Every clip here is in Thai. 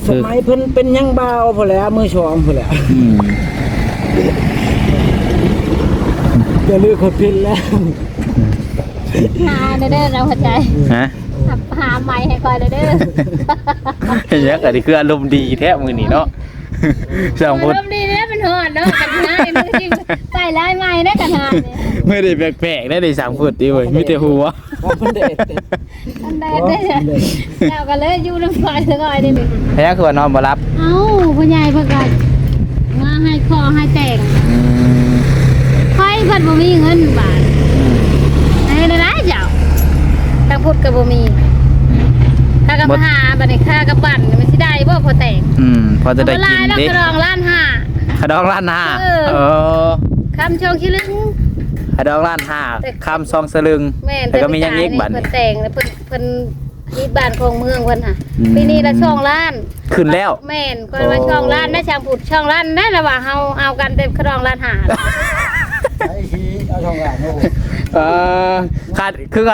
สมัยเพิ่นเป็นยังบ่าวพอแล้วมือชองพอแล้วจะลือคนพินแล้วหาเด้อเราเข้าใจฮะหาใหม่ให้คอยเด้อยักษ์อันนี้คืออารมณ์ดีแท้มือนี่เนาะสองคนอารมณ์ดีเด้อเป็นหอนเนาะกันหาไอ้มือจริงใส่ลายใหม่ได้กันหาเนี่ยไม่ได้แปลกๆได้3 ฟุตดิเว้ยมีแต่หัวมันเด็ดมันแดดได้แล้วก็เลยอยู่ลำคอยซะก่อนนี่พยักคือว่านอนบ่รับเอ้าผู้ใหญ่เพิ่นก็มาให้คอให้แต่งค่อยเพิ่นบ่มีเงินบาทให้ได้เจ้าตั้งพุทธก็บ่มีค่ากับหาบัดนี้ค่ากับบั่นมันสิได้บ่พอแต่งพอจะได้กินดิกระดองล้านห้ากระดองล้านห้าคำชงชิลึงกระดองล้านห้าคำซองสลึงแต่ก็มียังอีกบัตรเพิ่นแต่งแล้วเพิ่นที่บ้านของเมืองเพิ่นค่ะปีนี้ละช่องล้านขึ้นแล้วแม่นก็ว่าช่องล้านได้ช่างพูดช่องล้านได้แล้วว่าเฮาเอากันเต็มกระดองล้านห้าไอ้ที่เอาช่องล้านขาดคือ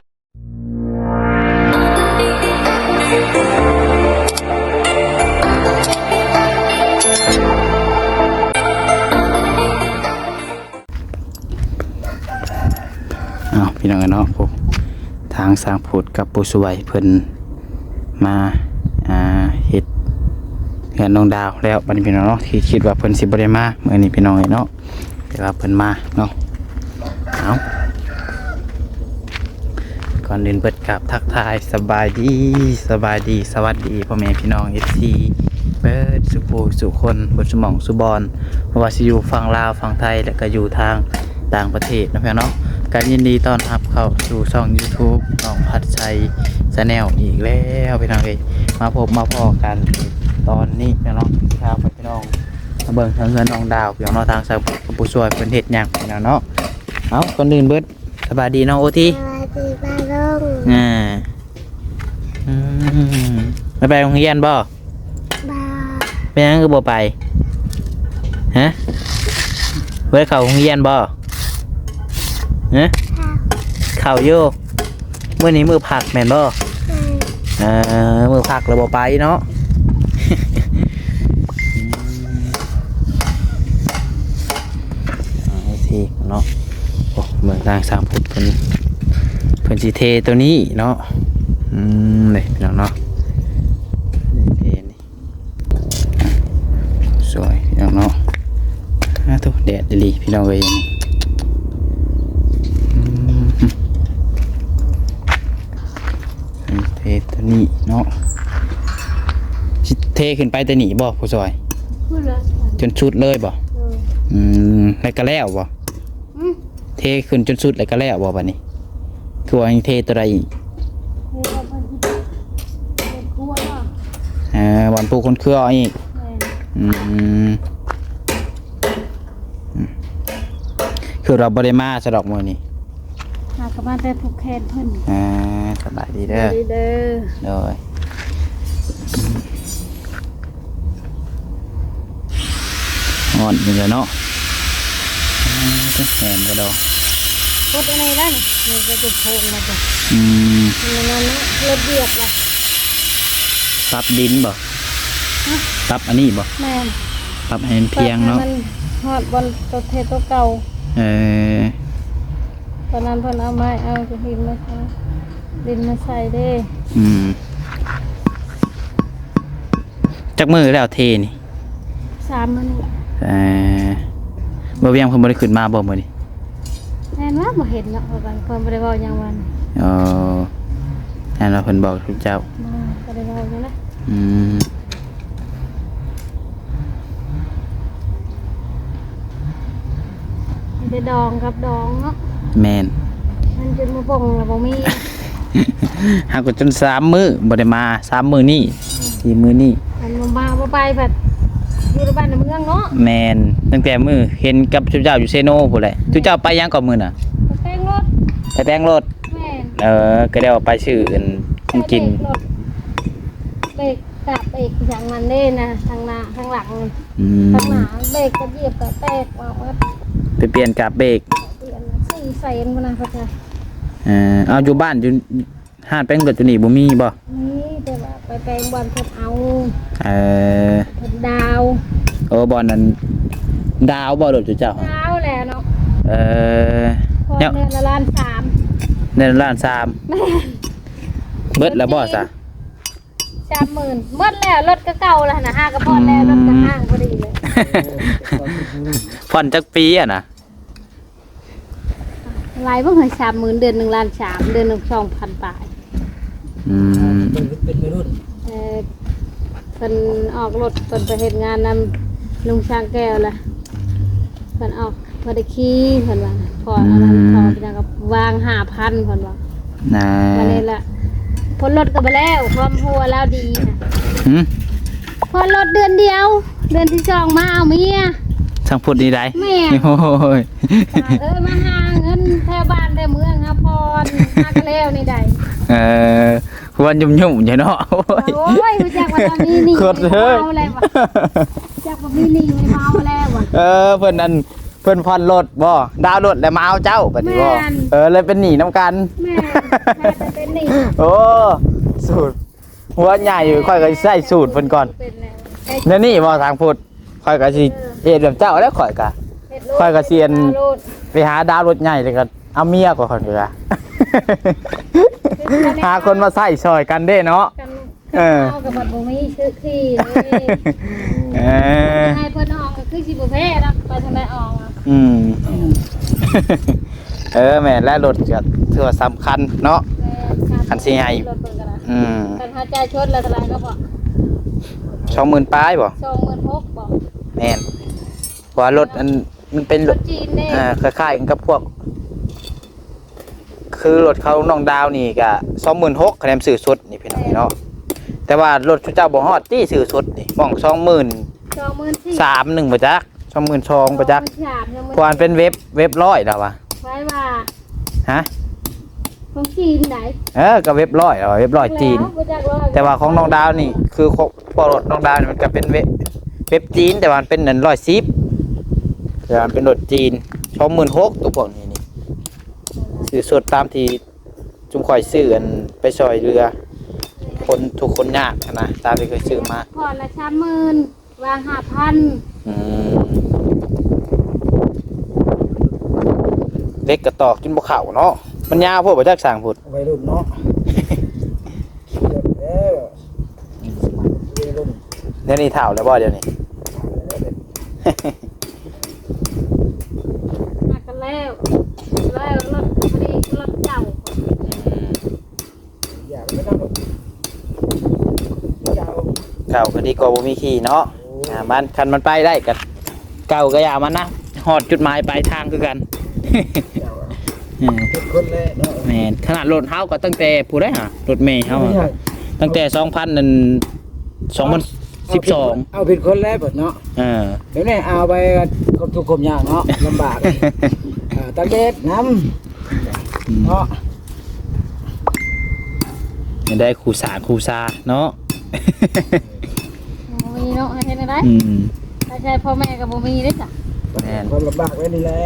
พี่น้องกันเนาะทางสร้างพุทธกับปู่สวยเพิ่นมาเฮ็ดเฮือนน้องดาวแล้วบัดนี้พี่น้องเนาะที่คิดว่าเพิ่นสิบ่ได้มามื้อนี้พี่น้องเนาะแต่ว่าเพิ่นมาเนาะเอาก่อนอื่นเปิดกับทักทายสบายดีสวัสดีพ่อแม่พี่น้อง FC เบิดสุภูสุคนบนสมองสุบอนเพราะว่าสิอยู่ฝั่งลาวฝั่งไทยและก็อยู่ทางต่างประเทศนะพี่น้องการยินดีต้อนรับเข้าสู่ช่อง YouTube น้องพัดชัยชาแนลอีกแล้วพี่น้องเอ้ยมาพบมาพอกันตอนนี้พี่น้องครับพี่น้องมาเบิ่งทางเงินน้องดาวพี่น้องทางสายผู้ช่วยเพิ่นเฮ็ดหยังพี่น้องเนาะเอาก่อนอื่นเบิดสบายดีน้องโอทีสวัสดีป้าลุงไม่ไปโรงเรียนบ่ไปยังคือบ่ไปฮะเว้ยเข้าโรงเรียนบ่ฮะเข้าอยู่มื้อนี้มื้อพักแม่นบ่มื้อพักแล้วบ่ไปเนาะทีเนาะโอ้เมืองทางสร้างพุทธเพิ่นสิเทตัวนี้เนาะนี่พี่น้องเนาะเทนี่สวยพี่น้องเนาะตัวแดดดีพี่น้องเอ้ยเทตัวนี้เนาะเทขึ้นไปตัวนี้บ่ผู้ซอยจนชุดเลยบ่แล้วก็แล้วบ่เทขึ้นจนสุดแล้วก็แล้วบ่บัดนี้คือว่าเทตัวใดอีกวันปลูกคนเครืออีกคือเราบ่ได้มาสะดอกมื้อนี้หากบ้านได้ผูกแขนเพิ่นสบายดีเด้อโดยอ่อนอยู่เนาะแหนก็ดอกรถอะไรได้นี่ก็จะโพงมาจ้ะนั่นนะรถเบียดล่ะปรับดินบ่ปรับอันนี้บ่แม่นปรับให้มันเพียงเนาะมันฮอดบนตัวเทตัวเก่าตอนนั้นเพิ่นเอาไม้เอาจะดินมาใส่เด้จักมือแล้วเทนี่3มื้อบ่เวียงเพิ่นบ่ได้ขึ้นมาบ่มื้อนี้แม่นว่าบ่เห็นเนาะเพิ่นบ่ได้เว้าหยังวันแม่นว่าเพิ่นบอกทุกเจ้าบ่ได้เว้าหยังนะได้ดองครับดองเนาะแม่นมันจนมาบ่งแล้วบ่มีหากจน3มื้อบ่ได้มา3มื้อนี้4มื้อนี้มันมาบ่ไปแบบอยู่ในบ้านในเมืองเนาะแม่นตั้งแต่มื้อเห็นกับทุกเจ้าอยู่เซโนพุ่นแหละทุกเจ้าไปยังก่อนมื้อน่ะไปแต่งรถแม่นก็ได้เอาไปซื้อกินเบรกกับเบรกอย่างมันเด้นะทางหน้าทางหลังทางหน้าเบรกก็เหยียบก็แตกว่าไปเปลี่ยนกับเบรกเปลี่ยน4 แสนพุ่นน่ะเข้าใจเอาอยู่บ้านอยู่ห้านแป้งรถอยู่นี่บ่มีบ่มีแต่ว่า ไปแปลงบอลเพิ่นเอา เออ เพิ่นดาว โอ้บอลนั้นดาวบ่รถจุเจ้า ดาวแหละเนาะ เออ พอ เนี่ย เดือนละล้านสาม ในล้านสาม แม่ เบิดแล้วบ่ซะ 30,000หมดแล้วรถก็เก่าแล้วนะห้าก็พอแล้วรถก็ห้างพอดีเลย ผ่อนจักปีอ่ะนะ หลายบ่เคย30,000เดือน1ล้าน3เดือนหนึ่ง2,000บาท อืม เป็นวัยรุ่น เพิ่นออกรถเพิ่นไปเฮ็ดงานนำลุงช้างแก้วล่ะเพิ่นออกบ่ได้ขี่เพิ่นว่าพออันนั้นพอเป็นจังกับวาง 5,000 เพิ่นว่า นะ วันนี้ล่ะพ้นรถก็บ่แล้วความหัวแล้วดีนะ หืม พ้นรถเดือนเดียว เดือนที่2มาเอาเมีย ทางพูดนี่ได้ แม่ โอ้ย มาหาเงินแถวบ้านแถวเมืองหาพรหากะแล้วนี่ได้ เออควรยุ่มๆอยู่เนาะโอ้ย โอ้ยรู้จักว่าตอนนี้นี่ โคตรเฮ้ย เมาแล้วว่ะรู้จักว่ามีนี่ไม่เมาแล้วว่ะ เพิ่นนั่นเพิ่นผ่อนรถบ่ดาวน์รถแล้วมาเอาเจ้าบัดนี้บ่ แม่น เลยเป็นหนี้น้ำกัน แม่แม่จะเป็นนี่ โอ้สูตรหัวใหญ่อยู่ค่อยก็สิใส่สูตรเพิ่นก่อน เป็นแล้ว นั่นนี่บ่ทางพูดค่อยก็สิเฮ็ดแบบเจ้าแล้วค่อยก็ เฮ็ด ค่อยก็เซียน ดาวน์โหลด ไปหาดาวรถใหญ่เลยก็เอาเมียก่อนดีกว่า หาคนมาใส่ซอยกันเด้เนาะ กัน เออ เอากับบัตรบ่มีชื่อที่นี่ เออ ให้เพิ่นออกก็คือสิบ่แพ้นะไปทางใดออกอะ อืม แม่และรถก็ถือว่าสำคัญเนาะ แม่ครับ คันสิให้ รถเพิ่นก็ได้ อืม กันหาใจายชดแล้วเท่าไหร่ก็บอก 20,000ปลายบ่ 26,000บอก แม่นเพราะว่ารถมันเป็น ร ร ถ ถ จีนเด้ คล้ายๆกันกับพวก คือรถเขาน้องดาวนี่ก็26,000คะแนนสื่อสุดนี่พี่น้องเนาะแต่ว่ารถชุเจ้าบ่ฮอดตี้สื่อสุดนี่มอง24,000 31,000บ่จัก22,000บ่จัก 23,000 เพราะมันเป็นเว็บร้อยแล้ววะ ไว้ว่า ฮะ ของจีนไหน ก็เว็บร้อยแล้วเว็บร้อยจีน แล้วบ่จักร้อย แต่ว่าของน้องดาวนี่คือพอรถน้องดาวนี่มันก็เป็นเว็บจีนแต่ว่ามันเป็น110แต่ว่ามันเป็นรถจีน26,000ตัวพวกนี้นี่ซื้อสดตามที่จุมข่อยซื้ออันไปซอยเรือ คนทุกคนยากนะตามที่เคยซื้อมา ผ่อนละ30,000วาง 5,000 อืมเล็กกระตอกจนบ่เข้าเนาะมันยาวพวกบ่จักสร้างพุด วัยรุ่นเนาะเด้อวัยรุ่น เดี๋ยวนี้เฒ่าแล้วบ่เดี๋ยวนี้ มากันแล้วรถพอดีรถเก่า อย่าไม่ต้องยาว เก่าก็ดีกว่าบ่มีขี่เนาะมันคันมันไปได้ก็เก่าก็อย่ามันนะฮอดจุดหมายปลายทางคือกัน ยาวทุกคนเลยเนาะ แม่นขนาดรถเฮาก็ตั้งแต่ผู้ใดหารถเมย์เฮาอะตั้งแต่2000นั่น2012 เอาผิดคนแล้วเปิดเนาะ เดี๋ยวนี้เอาไปก็ทุกคนยากเนาะลำบากตะเก็บน้ำเนาะ ไม่ได้ครูสาเนาะ บ่มีเนาะให้เฮ็ดได้ อืม ถ้าใช่พ่อแม่ก็บ่มีเด้จ้ะ แม่น ความลำบากไว้นี่แหละ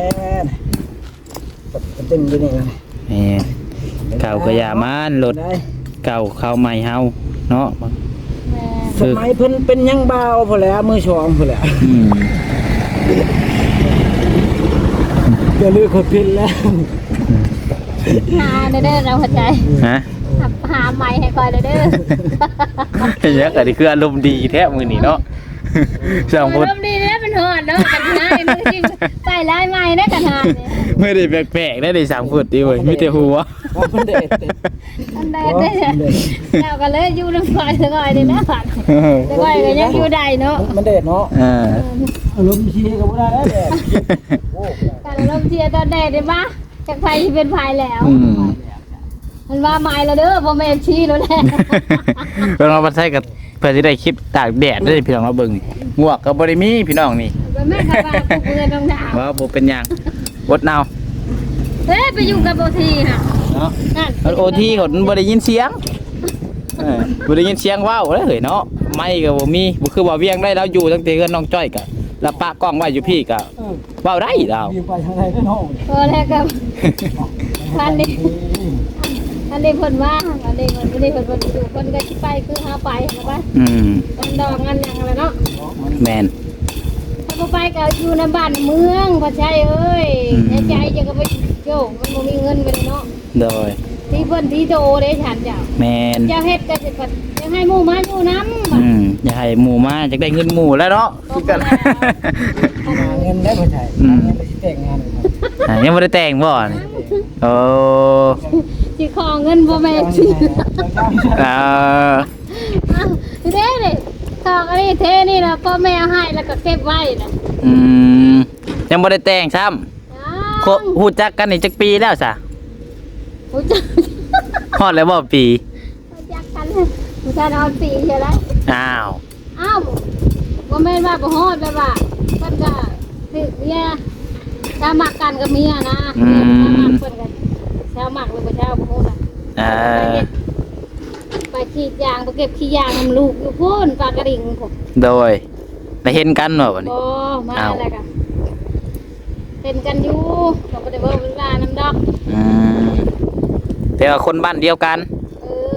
เต็มอยู่นี่เลย แม่นเก่าก็อย่ามันรถเก่าเข้าใหม่เฮาเนาะ แม่ สมัยเพิ่นเป็นยังเบาพอแล้วมือชองพอแล้ว อืม จะลือคนพินแล้ว หาเด้อเราเข้าใจ ฮะ หาใหม่ให้คอยเด้อ เยอะก็นี่คืออารมณ์ดีแท้มื้อนี้เนาะสองคน เริ่มดีแล้วเป็นหอดเนาะกันหามือที่ใส่ลายใหม่ได้กันหาเนี่ย ไม่ได้แปลกๆได้3ฟุตดิเว้ยมีแต่หัว มันเด็ด อันใดได้จ้ะเราก็เลยอยู่น้ำคอยสักหน่อยนี่นะผ่านสักหน่อยก็ยังอยู่ได้เนาะ มันเด็ดเนาะ อ่า อารมณ์ชีก็บ่ได้แล้วแหละโอ้ การลมเชียร์ตอนแดดได้ปะจากไฟที่เป็นไฟแล้ว อืม มันว่าใหม่แล้วเด้อพ่อแม่ชี้แล้วแหละ เพิ่นเอามาใช้กับเพื่อสิได้คลิปตากแดดได้พี่น้องเนาะเบิ่งนี่หมวกก็บ่ได้มีพี่น้องนี่ แม่ค่ะว่าผู้เพื่อนต้องถาม ว่าบ่เป็นหยังอดเอา เฮ้ยไปอยู่กับโบทีค่ะ เนาะ นั่น มันโอทีเขาบ่ได้ยินเสียงบ่ได้ยินเสียงว้าวเลยเฮ้ยเนาะไม่ก็บ่มีบ่คือว่าเวียงได้แล้วอยู่ตั้งแต่เฮือนน้องจ้อยก็แล้วปะกล้องไว้อยู่พี่ก็ว้าวได้ดาว มีไปทางไหนก็เนาะ ตัวแรกกับพันนี่ อันนี้เพิ่นว่าอันนี้เพิ่นอยู่เพิ่นก็สิไปคือหาไปนะว่ากันดอกงานหยังอะไรเนาะ แมน ถ้าบ่ไปก็อยู่ในบ้านเมืองบ่ใช่เอ้ยในใจจะก็ไปโยกมันบ่มีเงินไปเนาะ โดย ที่เพิ่นที่โตเด้ฉันเจ้า แมน เจ้าเฮ็ดก็สิก็ยังให้หมู่มาอยู่นำ อย่าให้หมู่มาจะได้เงินหมู่แล้วเนาะคือกัน หาเงินได้บ่ใช่หาเงินไปสิแต่งงานเลยครับ ยังไม่ได้แต่งบ่นี่โอ้ สิขอเงินบ่แม่นสิ อ่า เด้นี่ขออันนี้เทนี่นะพ่อแม่ให้แล้วก็เก็บไว้น่ะ ยังไม่ได้แต่งซ้ำฮู้จักกันนี่จักปีแล้วซะ รู้จัก ฮอดแล้วบ่ปี รู้จักกันรู้จักเอาปีใช่ไหม อ้าว อ้าวบ่แม่นว่าบ่ฮอดแบบว่าเพิ่นก็สิเนี่ยถ้ามักกันกับเมียนะถ้ามักเพิ่นก็ถ้ามักเลยบ่เช้าบ่ฮู้น่ะ ไปขีดยางไปเก็บขี้ยางนำลูกอยู่พุ่นปลากระดิ่งผม โดยได้เห็นกันบ่บัดนี้ บ่มาแล้วกันเป็นกันอยู่เราบ่ได้เว้าเวลาน้ำดอก แต่ว่าคนบ้านเดียวกัน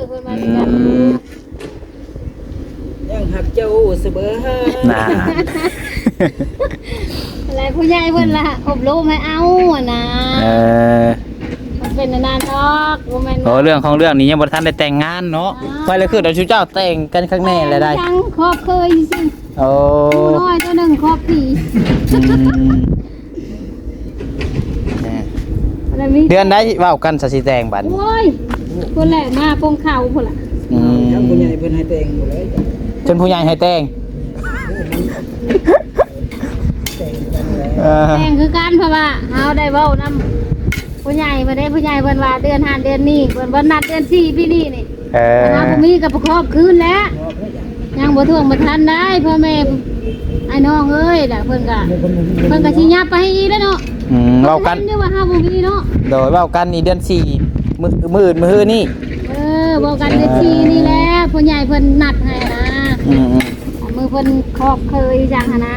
เพิ่นมาด้วยกัน ยังหักเจ้าเสมอ น่า อะไรผู้ใหญ่เพิ่นล่ะอบรมให้เอาอะนะมันเป็นนานๆดอกบ่แม่น โอ้เรื่องของเรื่องนี้ยังบ่ทันได้แต่งงานเนาะไปเลยคือเดี๋ยวชูเจ้าแต่งกันข้างแน่เลยได้ ยังครอบเคยสิ โอ้ ผู้น้อยตัวหนึงครอบผี อะไรมี เดือนได้เว้ากันสิแต่งบัดนี้ โอ้ยคนแรกมาปงเขาพุ่นล่ะ ยังผู้ใหญ่เพิ่นให้แต่งหมดเลย จนผู้ใหญ่ให้แต่ง แต่งคือกันเพราะว่าเฮาได้เว้านำผู้ใหญ่มาได้ผู้ใหญ่เพิ่นว่าเดือน5เดือนนี้เพิ่นนัดเดือน4ปีนี้นี่ถ้าบ่มีก็ประกอบคืนแล้วยังบ่ท่วงบ่ทันได้พ่อแม่ไอ้น้องเอ้ยล่ะเพิ่นก็สิยับไปให้อีกแล้วเนาะ เว้ากัน เดี๋ยวว่าเฮาบ่มีเนาะ โดยเว้ากันนี่เดือน4มื้ออื่นมื้อนี่ เว้ากันเดือน4นี่แหละผู้ใหญ่เพิ่นนัดให้นะมือเพิ่นครอบเคยจังหั่นนะ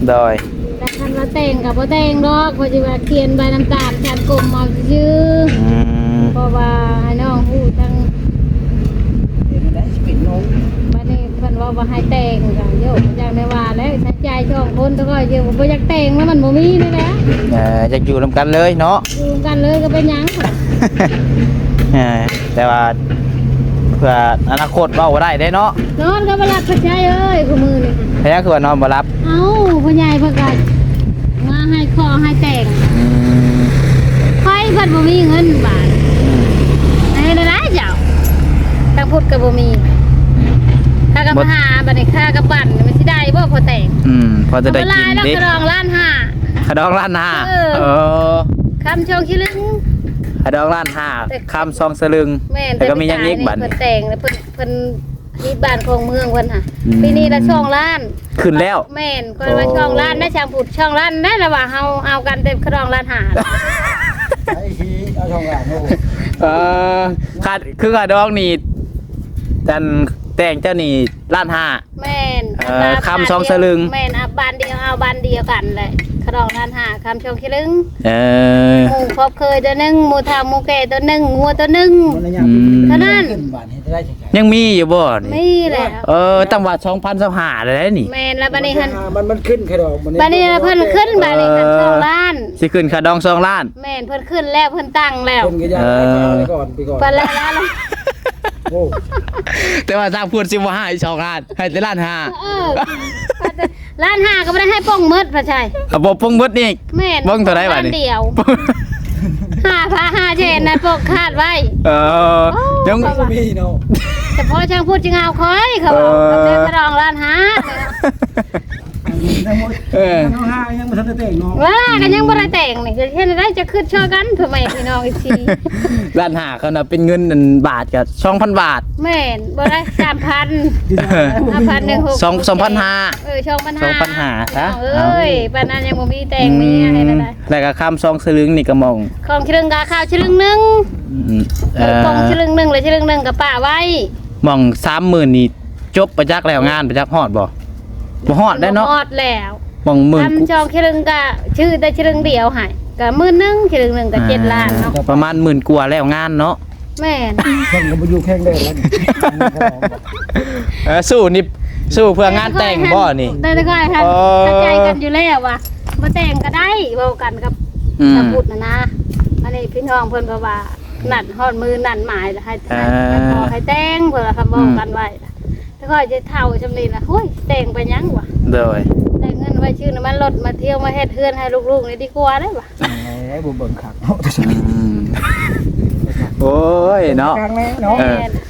โดย แต่คันว่าแต่งก็บ่แต่งดอกเพราะสิว่าเขียนใบน้ำตาลการกลมเอาซื่อเพราะว่าให้น้องฮู้ทั้ง ได้สิเป็นน้อง บัดนี้เพิ่นว่าบ่ให้แต่งก็โยกจังได้ว่าแล้วใช้จ่ายช่องคนแต่ก็เดี๋ยวบ่อยากแต่งแล้วมันบ่มีนี่แหละ จะอยู่นำกันเลยเนาะ อยู่กันเลยก็เป็นหยัง แต่ว่าเพื่ออนาคตเว้าบ่ได้เด้เนาะ นอนก็บ่หลับก็ใช่เอ้ยผู้มือนี่ พยาคือว่านอนบ่รับ เอ้าผู้ใหญ่เพิ่นก็มาให้ขอให้แต่งค่อยเพิ่นบ่มีเงินบาทให้ได้เจ้าตั้งพุทธก็บ่มีค่ากับหาบัดนี้ค่ากับบัตรมันสิได้บ่พอแต่ง พอจะได้ เวลา กิน แล้ว ดิ กระดองล้านห้า ขดองล้านห้า คำชงชิลึง ขดองล้านห้าคำซองสลึง แม่น แต่ก็มียังอีกบัตร เพิ่นแต่งแล้วเพิ่นที่บ้านของเมืองเพิ่นค่ะปีนี้ละช่องล้าน ขึ้นแล้ว แม่นคนว่าช่องล้านได้ช่างพูดช่องล้านได้แล้วว่าเฮาเอากันเต็มกระดองล้านห้า ไอ้ที่เอาช่องว่างโอ้ ขาดคือขดองนี่จันแต่งเจ้านี่ล้านห้า แม่น คำชองสลึง แม่นบ้านเดียวเอาบ้านเดียวกันแหละกระดองล้านห้าคำชงชิลึง หมูครอบเคยตัวหนึงหมูทางหมูแก่ตัวหนึงงัวตัวหนึง มันยัง เท่านั้น ขึ้นบ้านให้ได้จังไง ยังมีอยู่บ่นี่ ไม่แหละ ตั้งว่า2,025เลยนี่ แม่นแล้วบัดนี้หัน มันขึ้นแค่ดอก บัดนี้เพิ่นขึ้นบัดนี้หันช่องล้าน สิขึ้นขดอง2ล้าน แม่นเพิ่นขึ้นแล้วเพิ่นตั้งแล้ว เพิ่นก็อยากไปก่อนไปก่อน เพิ่นแล้วแล้ว โอ้ แต่ว่าทางพูดสิบ่ให้2ล้านให้แต่ล้านห้า ล้านห้าก็บ่ได้ให้ป้องหมดพระชัย บ่ปงเบิดนี่ แม่น เบิ่งเท่าใดบัดนี้ ล้นเดียว5,500เจนนะปกคาดไว้ ยัง มีเนาะ แต่พอช่างพูดจึงเอาคอยเขาบอกเขาเดินกระดองล้านห้า ทั้งหมดน้องห้ายังบ่ทันได้แต่งเนาะ ว่ากันยังบ่ได้แต่งนี่คือเฮ็ดได้จะขึ้นช่อกันเพื่อแม่พี่น้องอีกที ล้านห้าเขาน่ะเป็นเงินนั่นบาทกับ2,000 บาท แม่นบ่ได้ 3,000 5,100 2,500 2,500 ซะ เอ้ยปานนั้นยังบ่มีแต่งมีอะไรได้ แล้วก็คำซองสลึงนี่ก็มอง ของชลึงกาข้าวชลึงนึงของชลึงนึงเลยชลึงนึงกับป้าไว้ มอง 30,000นี่จบประจักษ์แล้วงานประจักษ์ฮอดบ่บ่ฮอดได้เนาะ ฮอดแล้ว มองหมื่น ทำจองชลึงกะชื่อแต่ชลึงเดียวให้ก็10,000ชลึงนึงก็7ล้านเนาะ ประมาณ10,000กว่าแล้วงานเนาะ แม่น เพิ่นก็บ่อยู่แข่งได้แล้วนี่ สู้นี่สู้เพื่องานแต่งบ่นี่ แต่ค่อยๆเข้าใจกันอยู่แล้วว่าบ่แต่งก็ได้เว้ากันกับสมุดนะอันนี้พี่น้องเพิ่นก็ว่านั่นฮอดมือนั่นหมายให้ขอให้แต่งเพิ่นคำบอกกันไว้แต่ค่อยจะเฒ่าจำนี้ล่ะโอ้ยแต่งไปยังวะ โดย ได้เงินไว้ชื่อน้ำมันรถมาเที่ยวมาเฮ็ดเฮือนให้ลูกๆนี่ดีกว่าได้ปะ แหมบ่เบิ่งคักเนาะ โอ้ยเนาะ กลางแม่เนาะ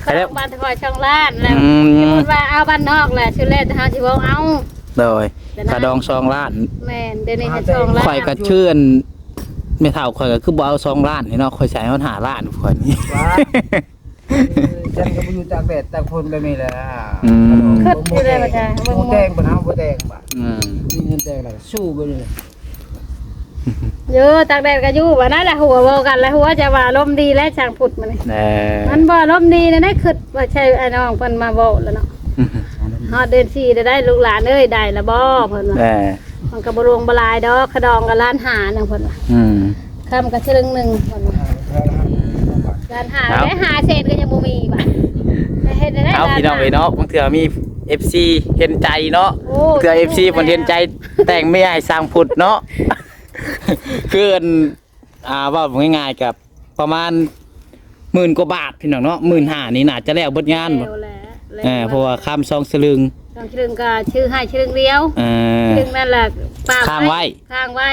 เขาต้องบ้านคอยช่องล้านแล้วสมมติว่าเอาบ้านนอกแหละชื่อแรกจะหาชิบเอา โดยกระดอง2 ล้าน แม่นเดี๋ยวนี้ให้ช่องล้าน ข่อยก็เชื่อนไม่เท่าข่อยก็คือบ่เอา2 ล้านนี่เนาะข่อยใช้เอา5 ล้านข่อยนี่ ฉันก็บ่อยู่ตากแดดตากฝนแบบนี้แหละ ขึ้นอยู่เลยว่าจะ บ่แต่งบ่เอาบ่แต่งบ่ อืม มีเงินแต่งแล้วสู้ไปเลย เยอะตากแดดก็อยู่ว่านั่นแหละหัวเว้ากันแล้วหัวจะว่าลมดีและช่างพุดมัน แน่ มันบ่ลมดีนะได้ขึ้นว่าใช่ไอ้น้องเพิ่นมาเว้าแล้วเนาะฮอดเดือน4ได้ลูกหลานเอ้ยได้ละบ่เพิ่นว่า แน่ มันก็บ่รวงบ่ลายดอกขะดองก็ล้าน5นึงเพิ่นว่า อืม คำก็ชึงนึงเพิ่นว่าล้าน5ได้5เศษก็ยังบ่มีบัดได้เฮ็ดได้ เอาพี่น้องเอ้ยเนาะบางเทื่อมี FC เห็นใจเนาะบางเทื่อ FC เพิ่นเห็นใจแต่งไม่ให้สร้างพุทธเนาะ คืออันว่าง่ายๆกับประมาณ10,000 กว่าบาทพี่น้องเนาะ15,000นี่น่าจะแล้วเบิดงานบ่เพราะว่าข้าม2สลึง ต้องชึงก็ชื่อให้ชึงเดียวชึงนั่นแหละปาก ข้างไว้ ข้างไว้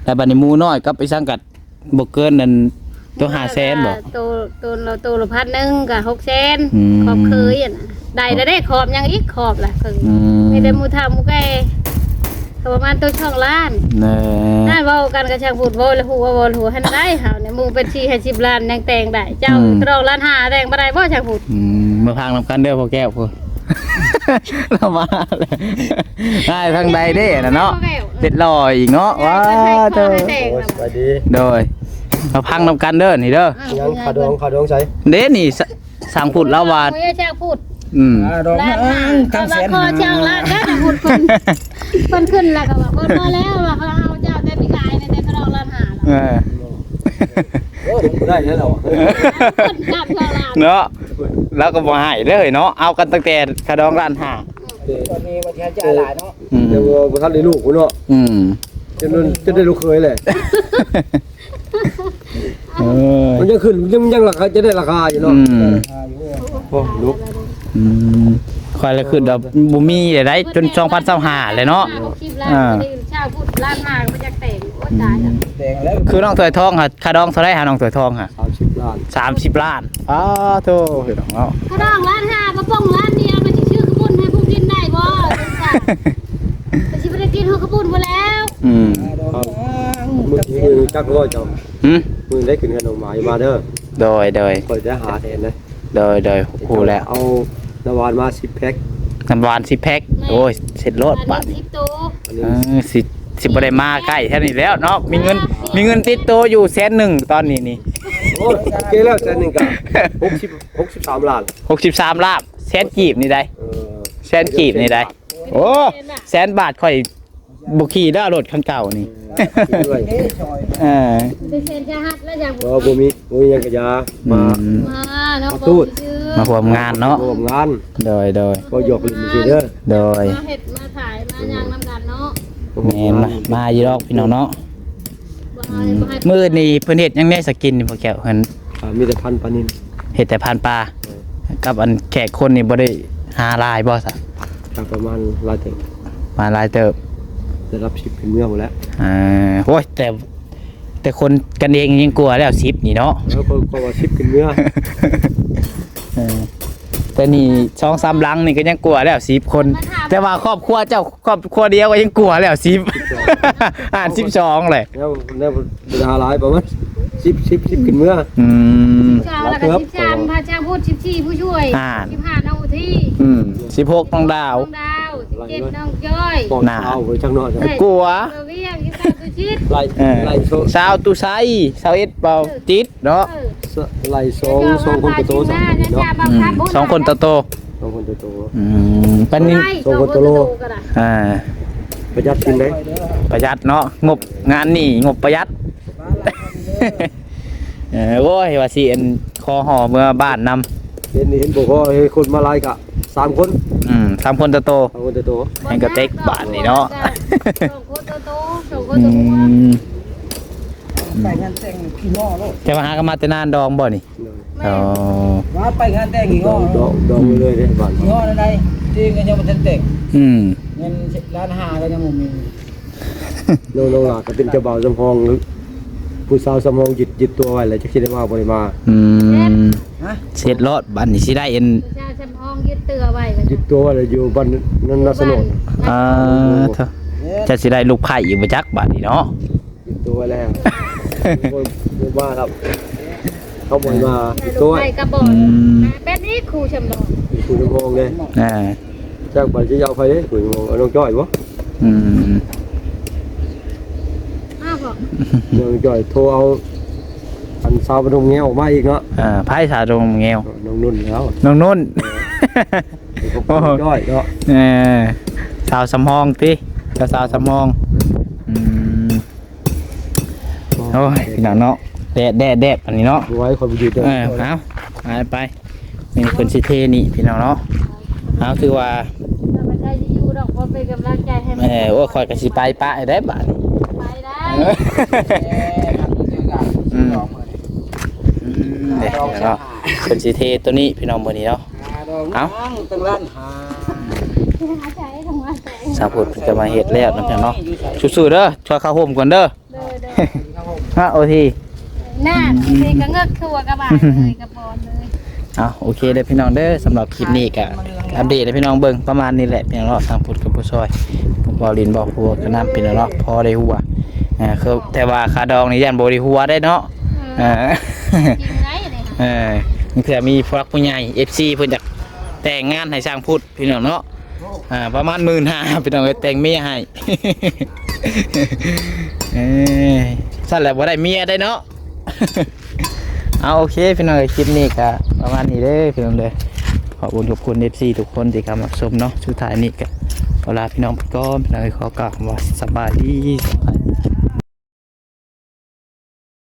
แต่บัดนี้หมู่น้อยกับไปสร้างกัดบ่เกินนั่นตัว500,000บ่ ตัวละ1,000ก็600,000ขอบเคยอ่ะนะได้ขอบยังอีกขอบล่ะคือมีแต่หมู่ทาหมู่แก่ก็ประมาณตัวช่องล้าน ได้เว้ากันกับช่างพูดเว้าแล้วฮู้ว่าเว้าหัวให้ได้เฮาเนี่ยหมู่เป็น4 50ล้านยังแต่งได้เจ้าตรองล้าน5แต่งบ่ได้บ่ช่างพูด มาพังนำกันเด้อพ่อแก้วพ่อ เรามาได้ทางใดเด้น่ะเนาะเด็ดลอยอีกเนาะว้าเด้อ สวัสดี โดยมาพังนำกันเด้อนี่เด้อ ยังขาดองใช้ เด้นี่สั่งพูดแล้วว่า โอ้ยช่างพูด ดอง ล้านห้า ทั้งแสน คอเจ้าล้านได้แต่พูดคนขึ้นแล้วก็ว่าคนมาแล้วว่าเขาเอาเจ้าแต่พี่กายในแต่กระดองล้านห้า ได้แล้วเหรอ คนกลับช่องล้าน เนาะแล้วก็บ่ให้เลยเนาะเอากันตั้งแต่กระดองล้าน5 ตอนนี้มาแทนจ่ายหลายเนาะ เดี๋ยวบ่ทันได้ลูกกูเนาะจะได้ลูกเคยแหละมันยังขึ้นยังราคาจะได้ราคาอยู่เนาะโอ้ลูก ค่อยละขึ้นดอกบ่มีได้จน2025เลยเนาะ 60ล้านนี่ชาวพูดล้านห้าก็จะแต่งโอ้ตายแล้ว แต่งแล้ว คือน้องถวยทองค่ะค่าดองเท่าไหร่หาน้องถวยทองค่ะ 30 ล้าน 30 ล้านโธ่พี่น้องเนาะ กระดองล้านห้ากระป๋องล้านเดียวมันจะชื่อขบุญให้ผู้กินได้บ่แต่ชิบได้กินหัวขบุญมาแล้ว มือจักร้อยเจ้ามือได้ขึ้นขนมหมายมาเด้อ โดย คอยจะหาแทนนะ ฮู้แล้ว เอาน้ำหวานมา10แพ็ค น้ำหวาน10 แพ็คโอ้ยเสร็จโลดบาทนี้ 10 ตัว อันนี้ สิบ่ได้มาใกล้แค่นี้แล้วเนาะมีเงินติดตัวอยู่100,000ตอนนี้นี่ โอ้โอเคแล้วแสนนึงก็63 ล้าน 63 ล้านแสนกีบนี่ได้แสนกีบนี่ได้โอ้แสนบาทค่อยบ่ขี่ได้รถคันเก่านี่ ด้วย ไปเซ็นจะฮัดแล้วอย่าง บ่มียังกะยามา มาเนาะ มาร่วมงานเนาะ ร่วมงาน โดย บ่ยกลิ้นสิเด้อ มาเฮ็ดมาถ่ายมายางน้ำกันเนาะ แม่นมาอยู่ดอกพี่น้องเนาะมื้อนี้เพิ่นเฮ็ดหยังได้สกินนี่พ่อแก้วเพิ่น มีแต่พันปลานิน เฮ็ดแต่ผ่านปลากับอันแขกคนนี่บ่ได้หาลายบ่ซะ ประมาณ100เต็ม มาลายเติบ ได้รับชิปเป็นเมื่อหมดแล้ว โอ้ยแต่คนกันเองยังกลัวแล้ว10นี่เนาะ แล้วก็ว่าชิปเป็นเมื่อ แต่นี่2-3ลังนี่ก็ยังกลัวแล้ว10คนแต่ว่าครอบครัวเจ้าครอบครัวเดียวก็ยังกลัวแล้ว10อ่าน12เลย แล้วเวลาหลายประมาณ10ขึ้นเมื่อ เจ้าแล้วก็13พระเจ้าพูด14ผู้ช่วย15น้องอุทิ 16น้องดาว น้องดาว17น้องจ้อย ปอกเอาไว้จังหน่อย กลัว เวียง23ตุชิด ไล่โซ่ สาวตุไซ21เป่าจิตเนาะ ไล่สองคนโตๆเนาะ 2คนโต สองคนโต ปันนี้ ประหยัดกินได้ ประหยัดเนาะงบงานนี่งบประหยัด โอ้ยว่าสิอันคอห่อเมื่อบ้านนำ เห็นบอกว่าคนมาไล่กะ3 คน 3 คนโต 3 คนโต ๆให้กระเต็กบ้านนี่เนาะ สองคนโตๆสองคนโต ไปงานแต่งขี้ง้อโลด จะมาหากันมาแต่นานดองบ่นี่ ๆ อ๋อ ว่าไปงานแต่งขี้ง้อ ดองเลยเด้บ้าน ขี้ง้ออะไรที่ก็ยังบ่ทันแต่ง อืม เงินล้านห้าก็ยังบ่มี น้องหลาก็เป็นเจ้าบ่าวสำพองผู้สาวสำพองจิตตัวไว้แล้วจักสิได้มาบ่ได้มา ฮะ เสร็จรอดบัดนี้สิได้เอ็น ประชาชนห้องยึดเตือไว้ก็ จิตตัวไว้แล้วอยู่บ้านนั้นน่ะสนุก เถอะจะสิได้ลูกไผ่อยู่บ่จักบัดนี้เนาะ จิตตัวไว้แล้วบ่มาครับเขาบ่มาจิต ลู ตัว ก ไว้ ไผ่กระบอกเป็ดนี้ครูชำลอง ผู้สำพองเด้ อ่า จักบัดสิเอาไปเด้ผู้สำพองเอาน้องจ้อยบ่ อืม อ้าวบอก น้องจ้อยโทรเอาอันสาวปฐมแงวออกมาอีกเนาะ ไผ่สาดงแงว น้องนุ่นแล้ว น้องนุ่น น้องจ้อยเนาะ สาวสำฮองติสาวสำฮองโอ้ยพี่น้องเนาะแดดอันนี้เนาะ ไว้คนไปอยู่เด้อ เอาไปนี่คนสิเทนี่พี่น้องเนาะเอาคือว่า เราไม่ได้อยู่ดอกเพราะเป็นกำลังใจให้มัน โอ้ยคอยกะสิไปปะได้บาด ไปได้ เด็กเนาะคนสิเทตัวนี้พี่น้องมื้อนี้เนาะ เอาตั้งล้านหา หาใจทำงานใจ สาวพุทธเพิ่นจะมาเฮ็ดแล้วนำจังเนาะสู้ๆเด้อช่วยเข้าห่มก่อนเด้อ เด้อเด้อ ฮะโอที หน้าสิก็เงือกคือว่ากระบาดเลยกระบอนเลย โอเคเด้อพี่น้องเด้อสำหรับคลิปนี้ก็อัปเดตให้พี่น้องเบิ่งประมาณนี้แหละพี่น้องเนาะทางพุทธกับผู้ซอยผมบ่ลินบ่ฮู้ก็นำพี่น้องเนาะพอได้ฮู้คือแต่ว่าค่าดองนี่ยันบ่ได้ฮู้ได้เนาะ กินไงเนี่ย มันคือมีผู้รักผู้ใหญ่ FC เพิ่นอยากแต่งงานให้สร้างพุทธพี่น้องเนาะประมาณ 15,000พี่น้องแต่งเมียให้ สั่นแหละบ่ได้เมียได้เนาะ เอาโอเคพี่น้องคลิปนี้ก็ประมาณนี้เด้อพี่น้องเด้อขอบคุณ FC ทุกคนที่เข้ามาชมเนาะสุดท้ายนี้ก็ขอลาพี่น้องไปก่อนพี่น้องขอกล่าวคำว่าสบายดี